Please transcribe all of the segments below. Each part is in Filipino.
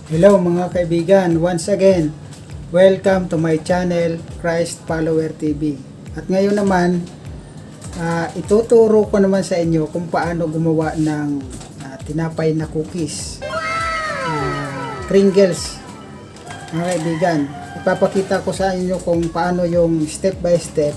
Hello mga kaibigan, once again, welcome to my channel, Christ Follower TV. At ngayon naman, ituturo ko naman sa inyo kung paano gumawa ng tinapay na cookies, Pringles. Mga kaibigan, ipapakita ko sa inyo kung paano yung step by step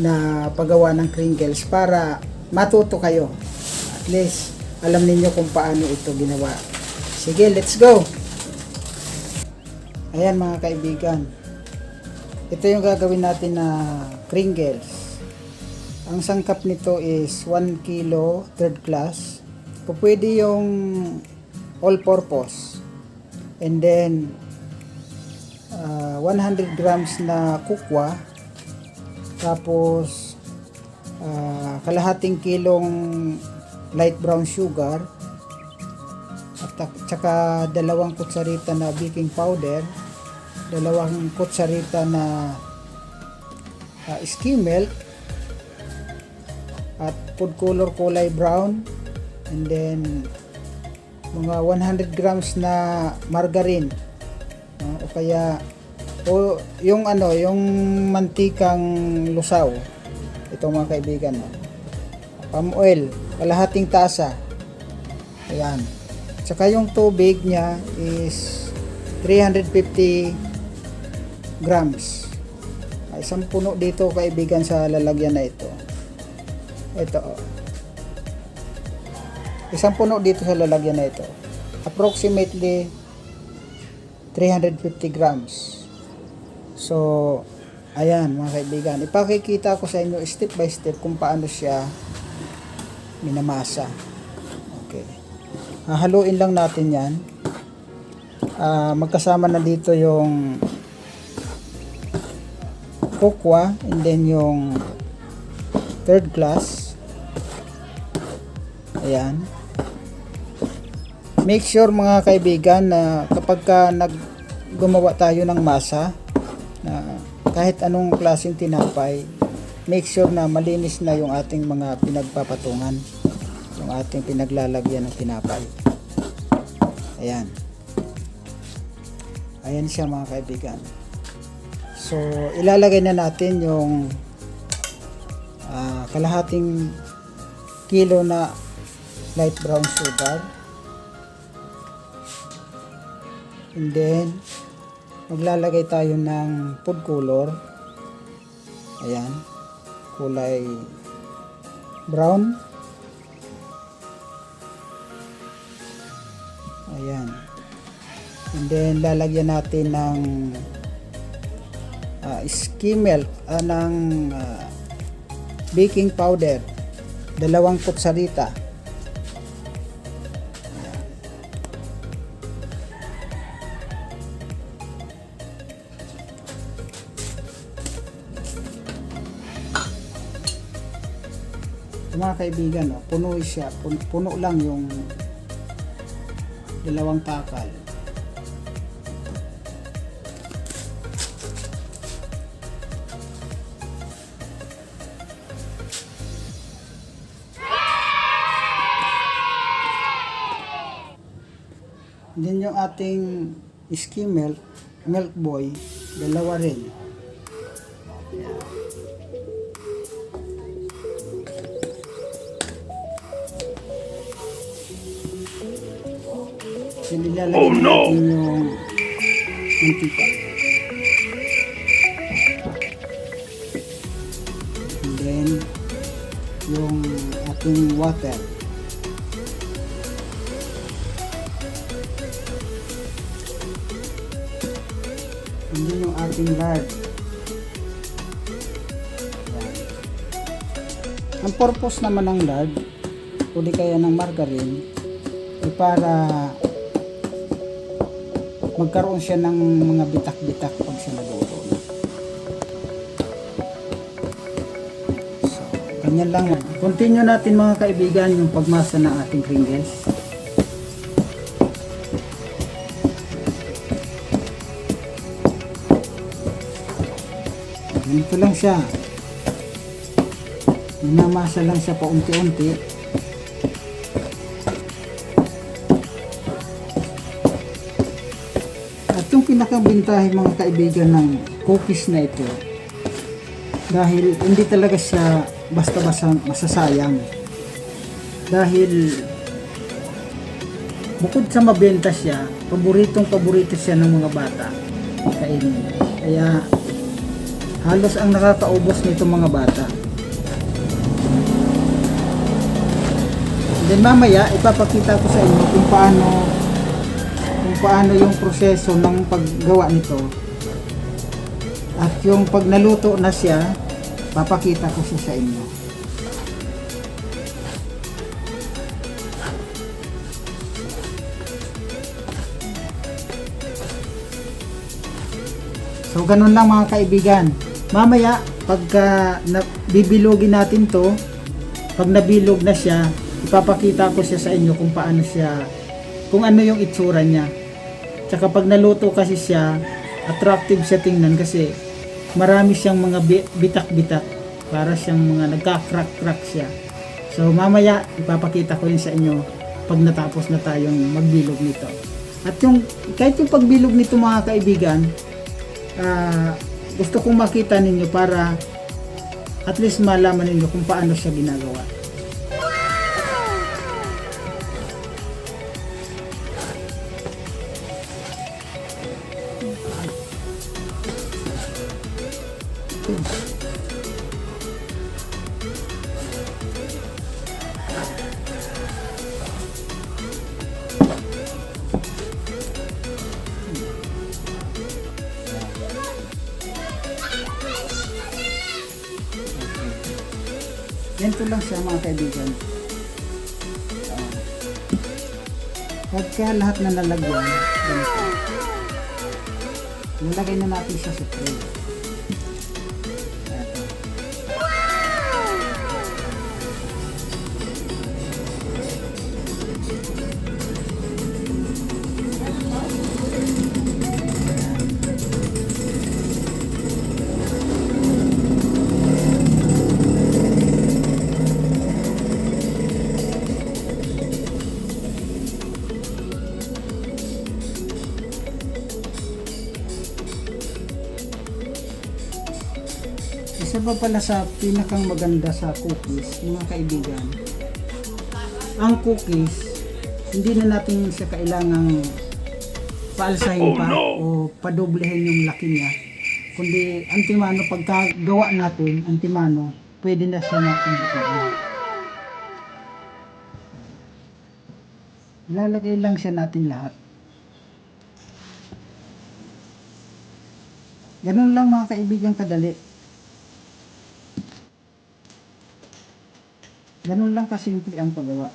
na paggawa ng Pringles para matuto kayo. At least, alam niyo kung paano ito ginawa. Sige, let's go! Ayan mga kaibigan, ito yung gagawin natin na Pringles. Ang sangkap nito is 1 kilo third class. Pwede yung all purpose. And then 100 grams na kukwa. Tapos kalahating kilong light brown sugar. At saka 2 kutsarita na baking powder, 2 kutsarita na skim milk, at food color kulay brown, and then mga 100 grams na margarine, o kaya yung mantikang lusaw. Ito mga kaibigan, palm oil, kalahating tasa. Ayan. Saka yung tubig niya is 350 grams. Isang puno dito kaibigan sa lalagyan na ito. Ito. Isang puno dito sa lalagyan na ito. Approximately 350 grams. So, ayan mga kaibigan. Ipakikita ko sa inyo step by step kung paano siya minamasa. Okay. Haluin lang natin yan. Magkasama na dito yung kukwa and then yung third class. Ayan. Make sure mga kaibigan na kapag gumawa tayo ng masa, na kahit anong klaseng tinapay, make sure na malinis na yung ating mga pinagpapatungan, yung ating pinaglalagyan ng tinapay. Ayan. Ayan siya mga kaibigan. So, ilalagay na natin yung kalahating kilo na light brown sugar. And then, maglalagay tayo ng food color. Ayan. Kulay brown. Ayan. And then lalagyan natin ng skim milk, ng baking powder, 2 kutsarita. Ayan. Mga kaibigan, puno siya, puno lang yung 2 takal. Then yung ating skim milk, milk boy, 2 rin. Ayan. Nilalagyan natin yung mantika. And then yung ating water. And then yung ating lard. Ayan. Ang purpose naman ng lard o di kaya ng margarine ay para magkaroon siya ng mga bitak-bitak pag siya naluto na. So, ganyan lang yan. Continue natin mga kaibigan yung pagmasa ng ating Pringles. Ganito lang siya. Minamasa lang siya paunti-unti. pinakabintahe mga kaibigan ng cookies na ito, dahil hindi talaga siya basta-basta masasayang. Dahil bukod sa mabenta siya, paborito siya ng mga bata kainin. Kaya halos ang nakakaubos nito mga bata. Then mamaya ipapakita ko sa inyo kung paano yung proseso ng paggawa nito. At yung pag naluto na siya, papakita ko siya sa inyo. So ganun lang mga kaibigan. Mamaya pagka bibilugin natin to, pag nabilog na siya, ipapakita ko siya sa inyo kung paano siya, kung ano yung itsura niya. Tsaka pag naluto kasi siya, attractive siya tingnan kasi marami siyang mga bitak-bitak, para siyang mga nagka-crack-crack siya. So mamaya ipapakita ko rin sa inyo pag natapos na tayong magbilog nito. At yung kahit yung pagbilog nito mga kaibigan, gusto kong makita ninyo para at least malaman ninyo kung paano siya ginagawa. Ganito lang siya mga kaibigan. Pagka lahat na nalagyan, ganito. Nalagay na natin siya sa tray. Isa pa pala sa pinakang maganda sa cookies, mga kaibigan, ang cookies, hindi na natin siya kailangang paalsahin pa o padoblehin yung laki niya. Kundi antimano, pagkagawa natin, antimano, pwede na siya natin bukain. Ilalagay lang siya natin lahat. Ganun lang mga kaibigan kadali. Ganun lang kasimple ang paggawa.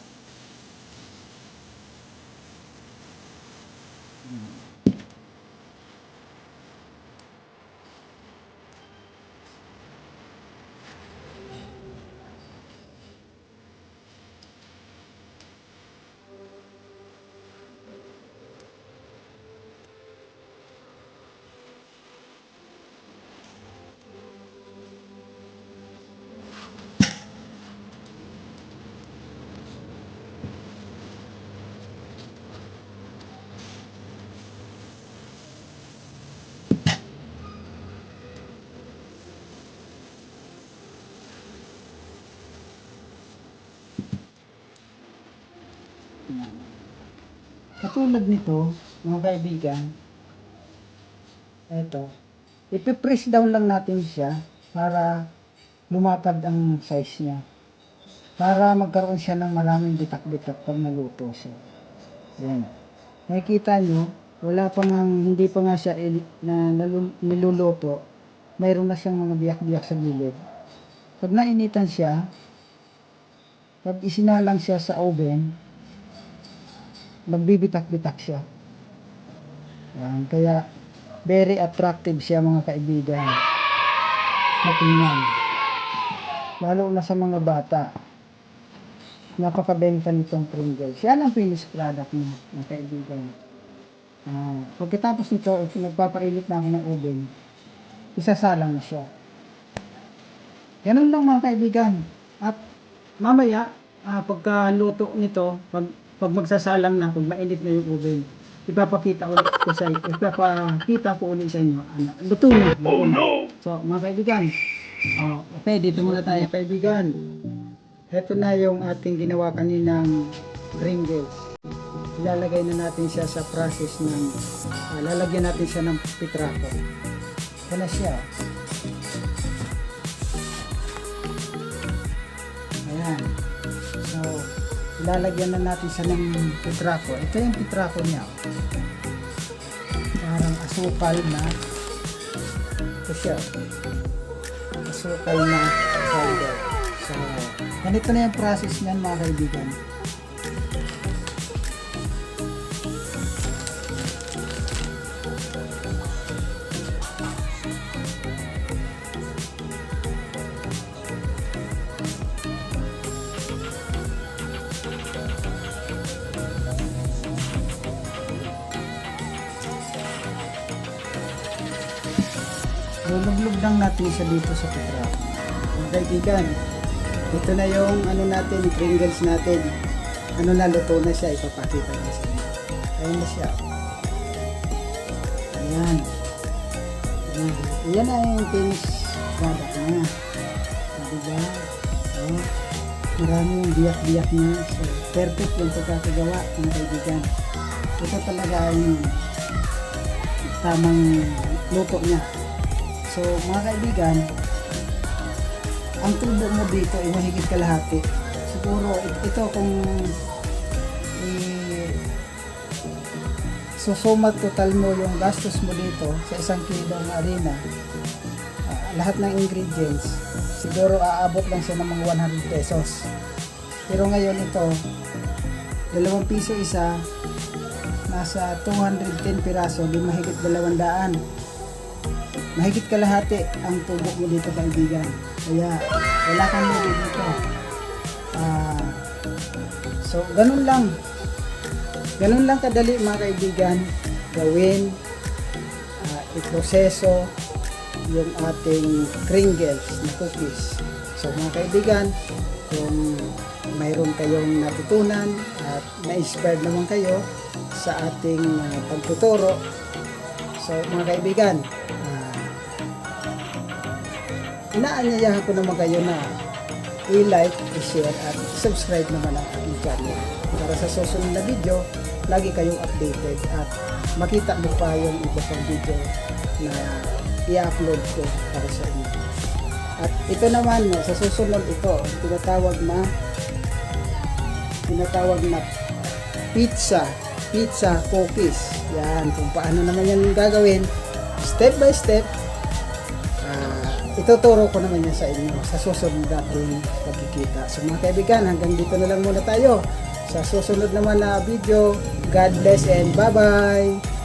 Katulad nito, mga kaibigan, eto, ipipress down lang natin siya para lumapad ang size niya. Para magkaroon siya ng maraming bitak-bitak pag naluto siya. Yan. Nakikita nyo, hindi pa nga siya niluluto, mayroon na siyang mga biyak-biyak sa gilid. Pag nainitan siya, pag isinalang siya sa oven, magbibitak-bitak siya. Yan. Kaya very attractive siya mga kaibigan. Matingnan. Lalo na sa mga bata. Napakabenta nitong Pringles. Yan ang finished product niya mga kaibigan. Pagkatapos nito, nagpapainit na ako ng oven, isasalang na siya. Ganun lang mga kaibigan. At mamaya, pagka luto nito, pag magsasalang na, pag mainit na yung oven, ipapakita ko ulit sa inyo. Ano, luto na. Oh no! So, mga kaibigan, okay, dito muna tayo, kaibigan. Ito na yung ating ginawa kaninang Pringles. Ilalagay na natin siya sa process ng, lalagyan natin siya ng pitrako. Ito na siya. Ayan. So, ilalagyan na natin siya ng pitrako. Ito yung pitrako niya. Parang asukal na. Ito siya. Asukal na powder. So, ganito na yung process niyan, mga kaibigan. Lulublog lang natin siya dito sa pitrako. Mga kaibigan, ito na yung ano natin, Pringles natin. Ano na, luto na siya, ipapakita ko sa inyo. Ayan na siya. Ayan. Ayan. Ayan na yung finished product na. Diba? Oh, marami yung biyak-biyak niya. So, perfect yung pagkakagawa, mga kaibigan. Ito talaga yung tamang luto niya. So, mga kaibigan, ang tubo mo dito ay mahigit kalahati. Siguro ito kung susuma total mo yung gastos mo dito sa isang kilong harina, lahat ng ingredients, siguro aabot lang siya ng mga 100 pesos. Pero ngayon ito, 2 piso isa, nasa 210 piraso, di mahigit 200. Mahigit kalahati ang tubo mo dito, kaibigan. Kaya wala kang lugi dito. So ganun lang kadali, mga kaibigan, gawin, iproseso yung ating Pringles na cookies. So mga kaibigan, kung mayroon kayong natutunan at na-inspired naman kayo sa ating pagtuturo, so mga kaibigan, inaanyayahan ko naman kayo na i-like, i-share at subscribe naman ang aking channel para sa susunod na video lagi kayong updated at makita mo pa yung iba pang video na i-upload ko para sa inyo. At ito naman, sa susunod, ito tinatawag na pizza cookies. Yan, kung paano naman yan gagawin step by step. Ituturo ko naman yan sa inyo sa susunod nating pagkikita. So mga kaibigan, hanggang dito na lang muna tayo. Sa susunod naman na video, God bless and bye-bye!